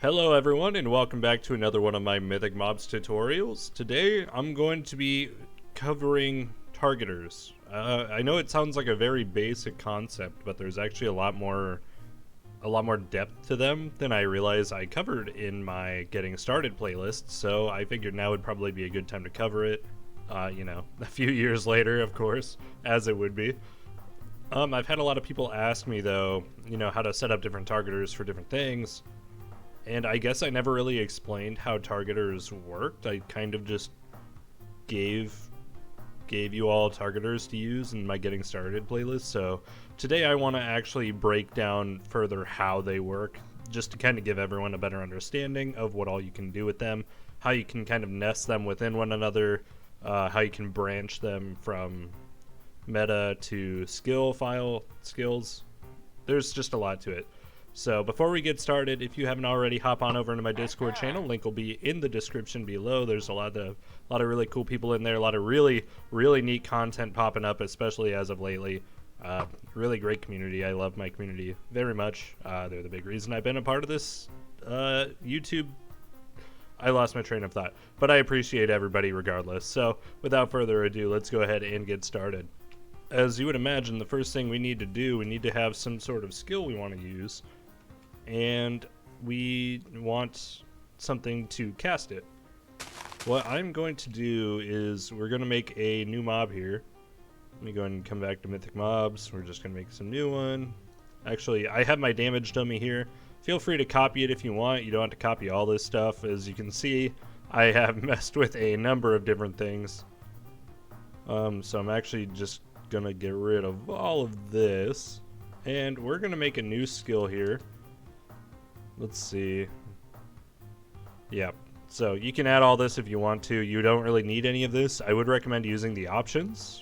Hello everyone and welcome back to another one of my Mythic Mobs tutorials. Today I'm going to be covering targeters. I know it sounds like a very basic concept, but there's actually a lot more depth to them than I realized I covered in my Getting Started playlist, so I figured now would probably be a good time to cover it, a few years later, of course, as it would be. I've had a lot of people ask me though, how to set up different targeters for different things. And I guess I never really explained how targeters worked. I kind of just gave you all targeters to use in my Getting Started playlist. So today I want to actually break down further how they work, just to kind of give everyone a better understanding of what all you can do with them, how you can kind of nest them within one another, how you can branch them from meta to skills. There's just a lot to it. So before we get started, if you haven't already, hop on over into my Discord channel. Link will be in the description below. There's a lot of really cool people in there, a lot of really neat content popping up, especially as of lately. Really great community. I love my community very much. They're the big reason I've been a part of this YouTube. I lost my train of thought, but I appreciate everybody regardless. So without further ado, let's go ahead and get started. As you would imagine, the first thing we need to do, we need to have some sort of skill we want to use. And we want something to cast it. What I'm going to do is we're going to make a new mob here. Let me go ahead and come back to Mythic Mobs. We're just going to make some new one. Actually, I have my damage dummy here. Feel free to copy it if you want. You don't have to copy all this stuff. As you can see, I have messed with a number of different things. So I'm actually just going to get rid of all of this. And we're going to make a new skill here. Let's see. Yeah, so you can add all this if you want to. You don't really need any of this. I would recommend using the options,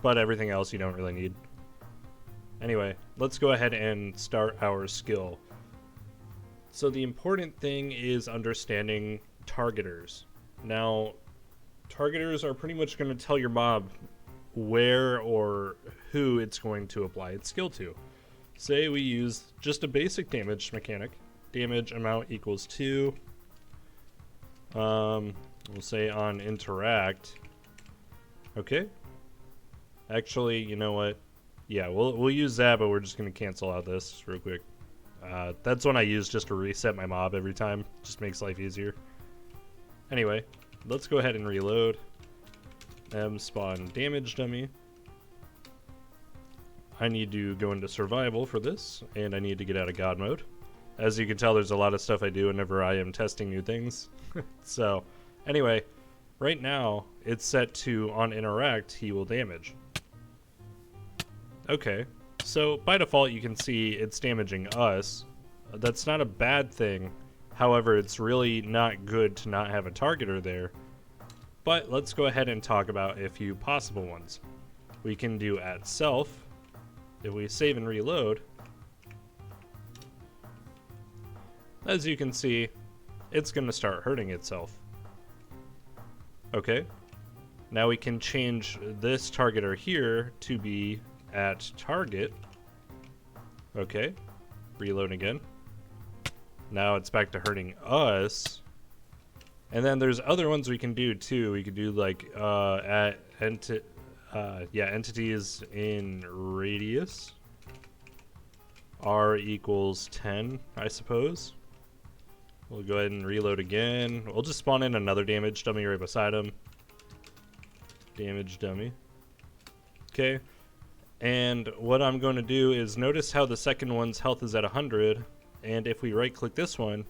but everything else you don't really need. Anyway, let's go ahead and start our skill. So the important thing is understanding targeters. Now, targeters are pretty much going to tell your mob where or who it's going to apply its skill to. Say we use just a basic damage mechanic. Damage amount equals 2. We'll say on interact. Okay. Actually, you know what? Yeah, we'll use that, but we're just gonna cancel out this real quick. That's one I use just to reset my mob every time. Just makes life easier. Anyway, let's go ahead and reload. Spawn damage dummy. I need to go into survival for this, and I need to get out of God mode. As you can tell, there's a lot of stuff I do whenever I am testing new things. So, anyway, right now, it's set to, on interact, he will damage. Okay, so by default, you can see it's damaging us. That's not a bad thing. However, it's really not good to not have a targeter there. But let's go ahead and talk about a few possible ones. We can do at self. If we save and reload, as you can see, it's going to start hurting itself. Okay, now we can change this targeter here to be at target. Okay, reload again. Now it's back to hurting us. And then there's other ones we can do too. We could do like entities in radius. R equals 10, I suppose. We'll go ahead and reload again. We'll just spawn in another damage dummy right beside him. Damage dummy. Okay. And what I'm going to do is notice how the second one's health is at 100. And if we right click this one,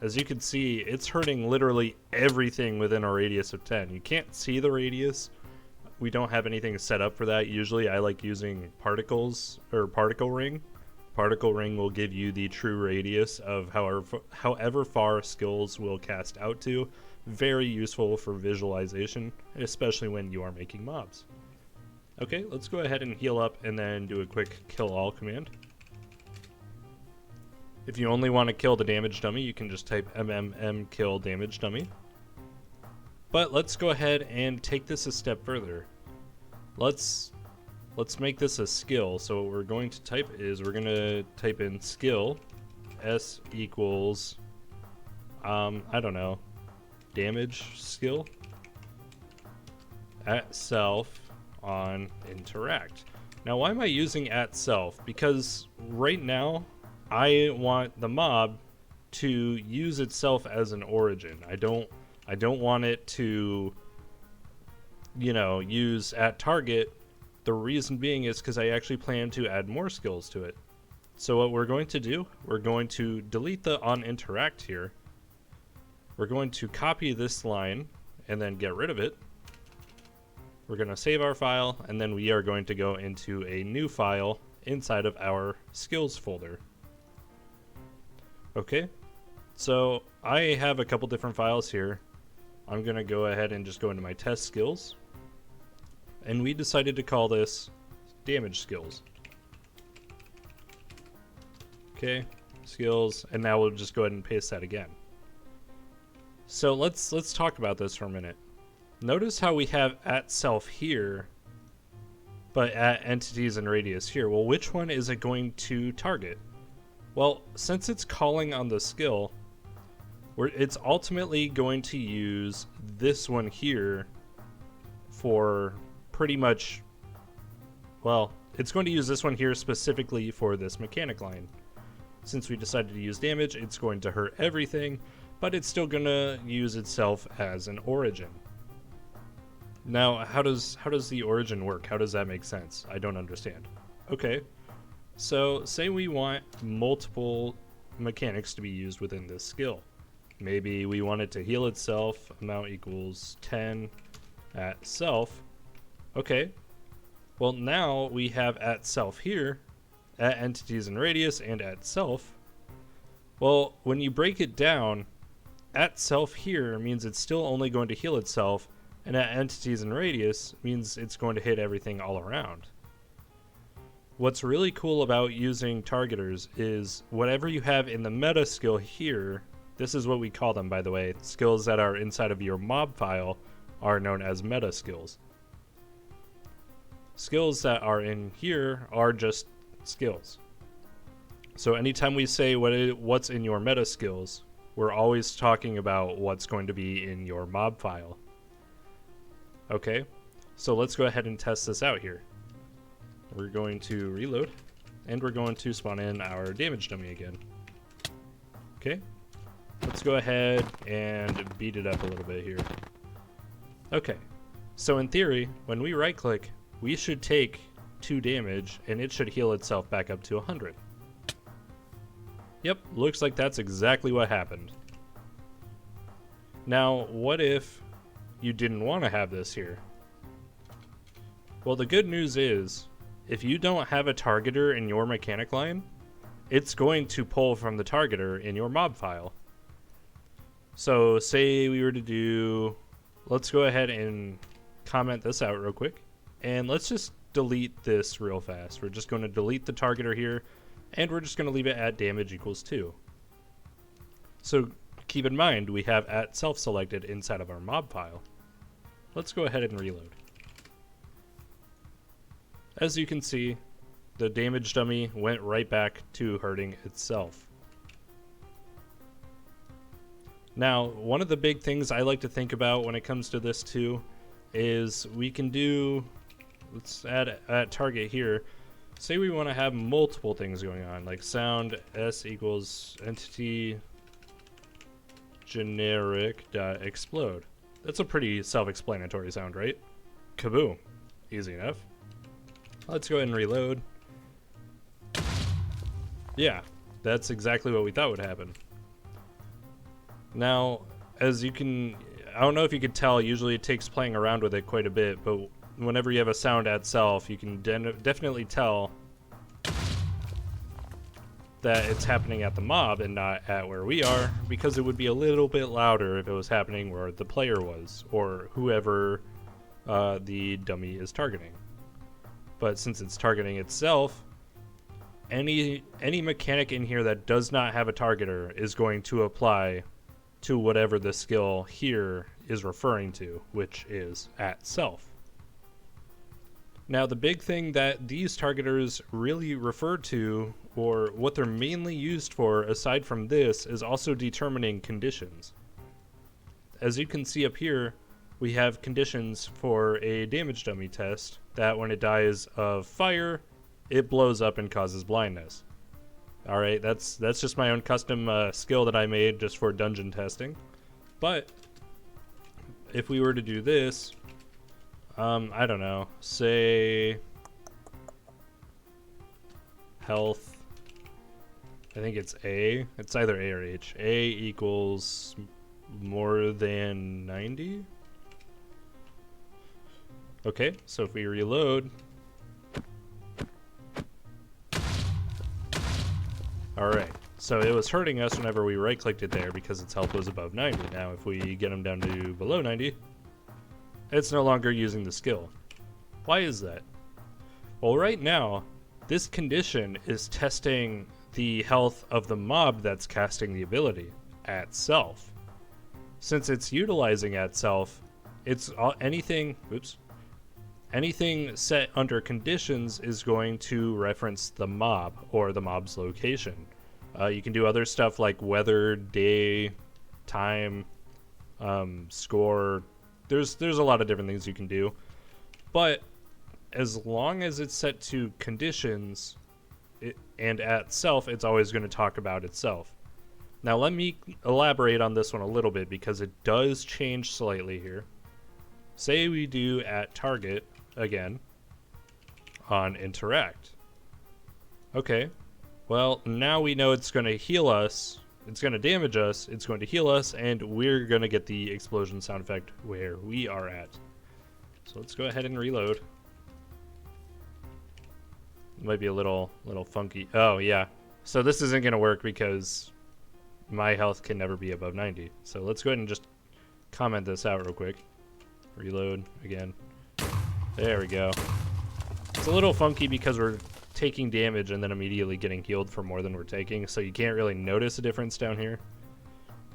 as you can see, it's hurting literally everything within a radius of 10. You can't see the radius. We don't have anything set up for that. Usually I like using particles or particle ring. Particle ring will give you the true radius of however far skills will cast out to. Very useful for visualization, especially when you are making mobs. Okay, let's go ahead and heal up and then do a quick kill all command. If you only want to kill the damage dummy, you can just type MMM kill damage dummy. But let's go ahead and take this a step further. Let's make this a skill. So what we're going to type is we're going to type in skill s equals, I don't know, damage skill at self on interact. Now, why am I using at self? Because right now I want the mob to use itself as an origin. I don't want it to, you know, use at target. The reason being is because I actually plan to add more skills to it. So what we're going to do, we're going to delete the on interact here. We're going to copy this line and then get rid of it. We're going to save our file, and then we are going to go into a new file inside of our skills folder. Okay, so I have a couple different files here. I'm going to go ahead and just go into my test skills. And we decided to call this damage skills. Okay, skills, and now we'll just go ahead and paste that again. So let's talk about this for a minute. Notice how we have at self here, but at entities and radius here. Well, which one is it going to target? Well, since it's calling on the skill, it's ultimately going to use this one here for pretty much, well, it's going to use this one here specifically for this mechanic line. Since we decided to use damage, it's going to hurt everything, but it's still going to use itself as an origin. Now, how does the origin work? How does that make sense? I don't understand. Okay, so say we want multiple mechanics to be used within this skill. Maybe we want it to heal itself, amount equals 10 at self. Okay, well now we have at self here, at entities and radius, and at self. Well, when you break it down, at self here means it's still only going to heal itself, and at entities and radius means it's going to hit everything all around. What's really cool about using targeters is whatever you have in the meta skill here, this is what we call them, by the way. Skills that are inside of your mob file are known as meta skills. Skills that are in here are just skills. So anytime we say what's in your meta skills, we're always talking about what's going to be in your mob file. Okay, so let's go ahead and test this out here. We're going to reload, and we're going to spawn in our damage dummy again. Okay, let's go ahead and beat it up a little bit here. Okay, so in theory, when we right click, we should take 2 damage, and it should heal itself back up to 100. Yep, looks like that's exactly what happened. Now, what if you didn't want to have this here? Well, the good news is, if you don't have a targeter in your mechanic line, it's going to pull from the targeter in your mob file. So say we were to do, let's go ahead and comment this out real quick, and let's just delete this real fast. We're just going to delete the targeter here, and we're just going to leave it at damage equals 2. So keep in mind, we have at self selected inside of our mob file. Let's go ahead and reload. As you can see, the damage dummy went right back to hurting itself. Now, one of the big things I like to think about when it comes to this too is we can do, let's add at target here. Say we want to have multiple things going on, like sound s equals entity generic dot explode. That's a pretty self-explanatory sound, right? Kaboom. Easy enough. Let's go ahead and reload. Yeah, that's exactly what we thought would happen. Now, as you can, I don't know if you could tell, usually it takes playing around with it quite a bit, but whenever you have a sound at self, you can definitely tell that it's happening at the mob and not at where we are, because it would be a little bit louder if it was happening where the player was, or whoever the dummy is targeting. But since it's targeting itself, any mechanic in here that does not have a targeter is going to apply to whatever the skill here is referring to, which is at self. Now, the big thing that these targeters really refer to, or what they're mainly used for aside from this, is also determining conditions. As you can see up here, we have conditions for a damage dummy test that when it dies of fire, it blows up and causes blindness. Alright, that's just my own custom skill that I made just for dungeon testing. But if we were to do this, I don't know, say health, I think it's A. It's either A or H. A equals more than 90. Okay, so if we reload, alright, so it was hurting us whenever we right-clicked it there because its health was above 90. Now if we get them down to below 90, it's no longer using the skill. Why is that? Well, right now, this condition is testing the health of the mob that's casting the ability at self. Since it's utilizing at self, it's anything set under conditions is going to reference the mob or the mob's location. You can do other stuff like weather, day, time, score. There's a lot of different things you can do, but as long as it's set to conditions and at self, it's always going to talk about itself. Now let me elaborate on this one a little bit because it does change slightly here. Say we do at target again on interact. Okay, well now we know it's going to heal us. It's going to damage us, it's going to heal us, and we're going to get the explosion sound effect where we are at. So let's go ahead and reload. It might be a little funky. Oh, yeah. So this isn't going to work because my health can never be above 90. So let's go ahead and just comment this out real quick. Reload again. There we go. It's a little funky because we're taking damage and then immediately getting healed for more than we're taking, so you can't really notice a difference down here.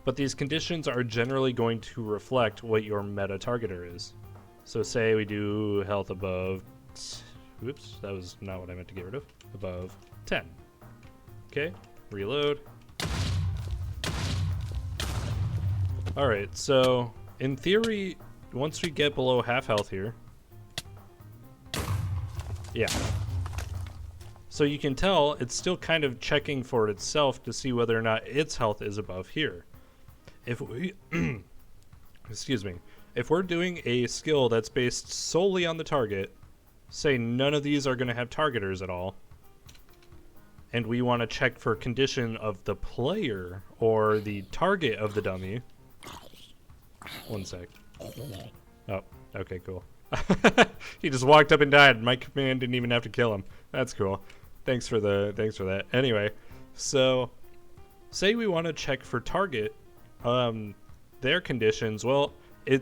But these conditions are generally going to reflect what your meta targeter is. So say we do health above, whoops, that was not what I meant to get rid of, above 10. Okay, reload. Alright, so in theory, once we get below half health here, yeah. So you can tell it's still kind of checking for itself to see whether or not its health is above here. If we, excuse me, if we're doing a skill that's based solely on the target, say none of these are going to have targeters at all, and we want to check for condition of the player or the target of the dummy. One sec. Oh, okay, cool. He just walked up and died. My command didn't even have to kill him. That's cool. Thanks for that. Anyway, so say we want to check for target, their conditions. Well,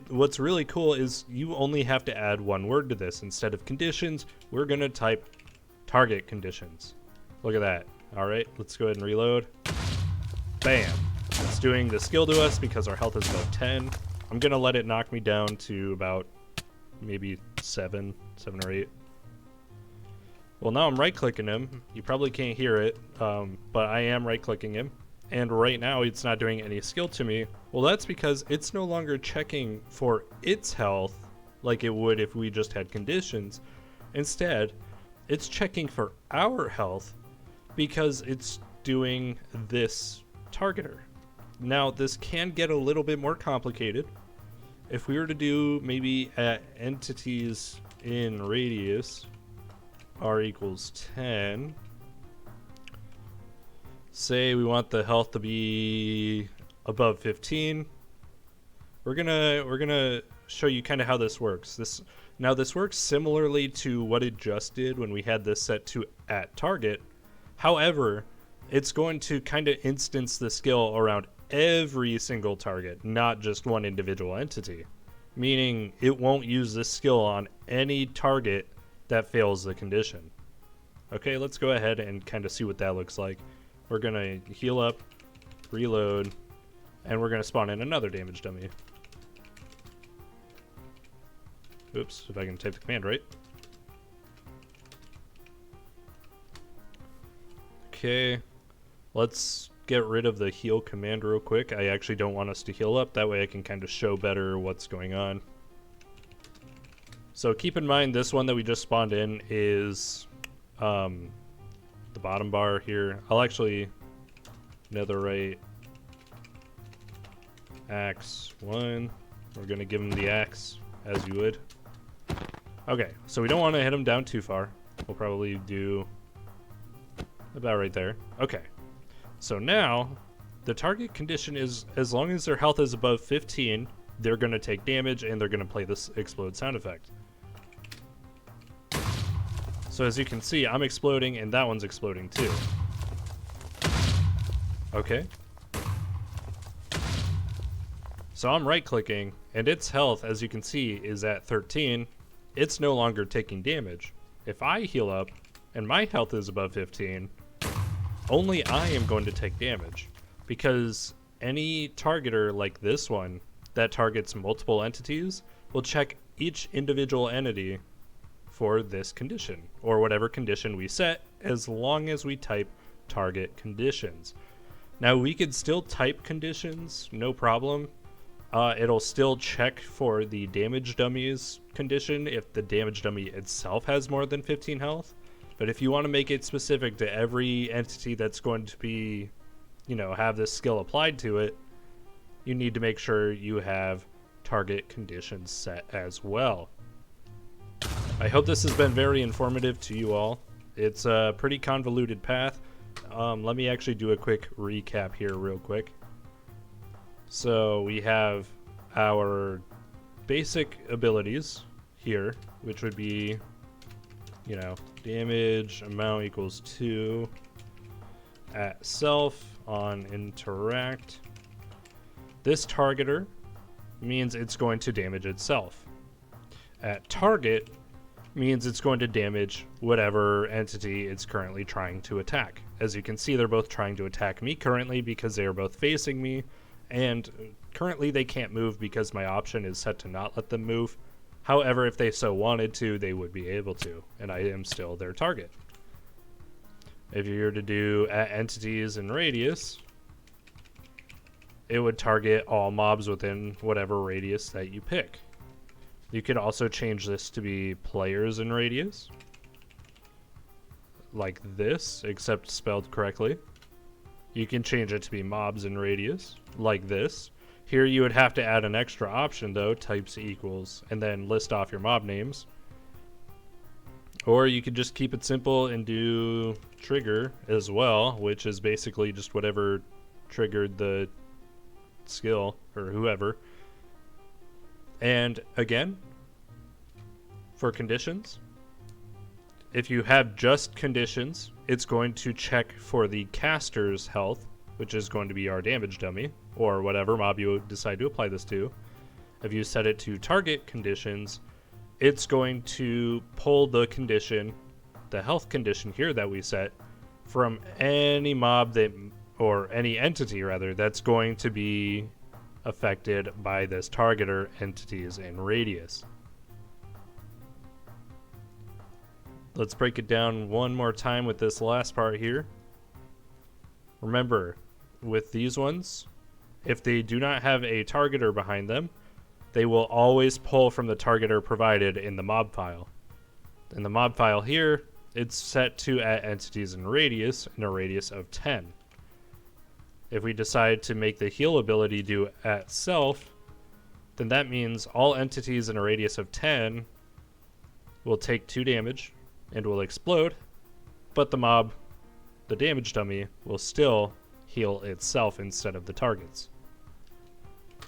what's really cool is you only have to add one word to this. Instead of conditions, we're gonna type target conditions. Look at that. All right, let's go ahead and reload. Bam! It's doing the skill to us because our health is about 10. I'm gonna let it knock me down to about maybe 7 or 8. Well, now I'm right-clicking him. You probably can't hear it, but I am right-clicking him. And right now, it's not doing any skill to me. Well, that's because it's no longer checking for its health like it would if we just had conditions. Instead, it's checking for our health because it's doing this targeter. Now, this can get a little bit more complicated. If we were to do maybe at entities in radius, r equals 10. Say we want the health to be above 15. We're gonna show you kind of how this works. This works similarly to what it just did when we had this set to at target. However, it's going to kind of instance the skill around every single target, not just one individual entity. Meaning it won't use this skill on any target that fails the condition. Okay, let's go ahead and kind of see what that looks like. We're gonna heal up, reload, and we're gonna spawn in another damage dummy. Oops, if I can type the command right. Okay, let's get rid of the heal command real quick. I actually don't want us to heal up. That way I can kind of show better what's going on. So keep in mind, this one that we just spawned in is the bottom bar here. I'll actually netherite axe 1. We're going to give him the axe, as you would. Okay, so we don't want to hit him down too far. We'll probably do about right there. Okay, so now the target condition is, as long as their health is above 15, they're going to take damage and they're going to play this explode sound effect. So as you can see, I'm exploding and that one's exploding too. Okay. So I'm right clicking and its health, as you can see, is at 13. It's no longer taking damage. If I heal up and my health is above 15, only I am going to take damage, because any targeter like this one that targets multiple entities will check each individual entity for this condition, or whatever condition we set, as long as we type target conditions. Now we could still type conditions, no problem. It'll still check for the damage dummies condition if the damage dummy itself has more than 15 health. But if you want to make it specific to every entity that's going to be, you know, have this skill applied to it, you need to make sure you have target conditions set as well. I hope this has been very informative to you all. It's a pretty convoluted path. Let me actually do a quick recap here real quick. So we have our basic abilities here, which would be, you know, damage amount equals 2 at self on interact. This targeter means it's going to damage itself. At target means it's going to damage whatever entity it's currently trying to attack. As you can see, they're both trying to attack me currently because they are both facing me, and currently they can't move because my option is set to not let them move. However, if they so wanted to, they would be able to, and I am still their target. If you were to do at entities in radius, it would target all mobs within whatever radius that you pick. You could also change this to be players in radius, like this, except spelled correctly. You can change it to be mobs in radius, like this. Here you would have to add an extra option though, types equals, and then list off your mob names. Or you could just keep it simple and do trigger as well, which is basically just whatever triggered the skill, or whoever. And again, for conditions, if you have just conditions, it's going to check for the caster's health, which is going to be our damage dummy, or whatever mob you decide to apply this to. If you set it to target conditions, it's going to pull the condition, the health condition here that we set, from any mob that, or any entity rather, that's going to be affected by this targeter entities in radius. Let's break it down one more time with this last part here. Remember, with these ones, if they do not have a targeter behind them, they will always pull from the targeter provided in the mob file. In the mob file here, it's set to at entities in a radius of 10. If we decide to make the heal ability do at self, then that means all entities in a radius of 10 will take 2 damage and will explode, but the mob, the damage dummy, will still heal itself instead of the targets.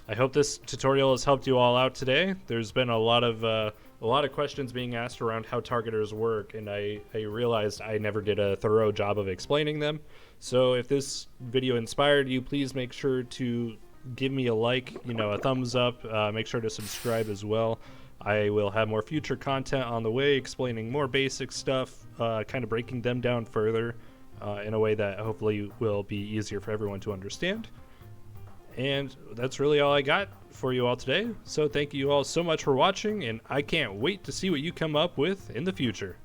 I hope this tutorial has helped you all out today. There's been a lot of questions being asked around how targeters work, and I realized I never did a thorough job of explaining them. So if this video inspired you, please make sure to give me a like, a thumbs up. Make sure to subscribe as well. I will have more future content on the way, explaining more basic stuff, kind of breaking them down further in a way that hopefully will be easier for everyone to understand. And that's really all I got for you all today. So thank you all so much for watching, and I can't wait to see what you come up with in the future.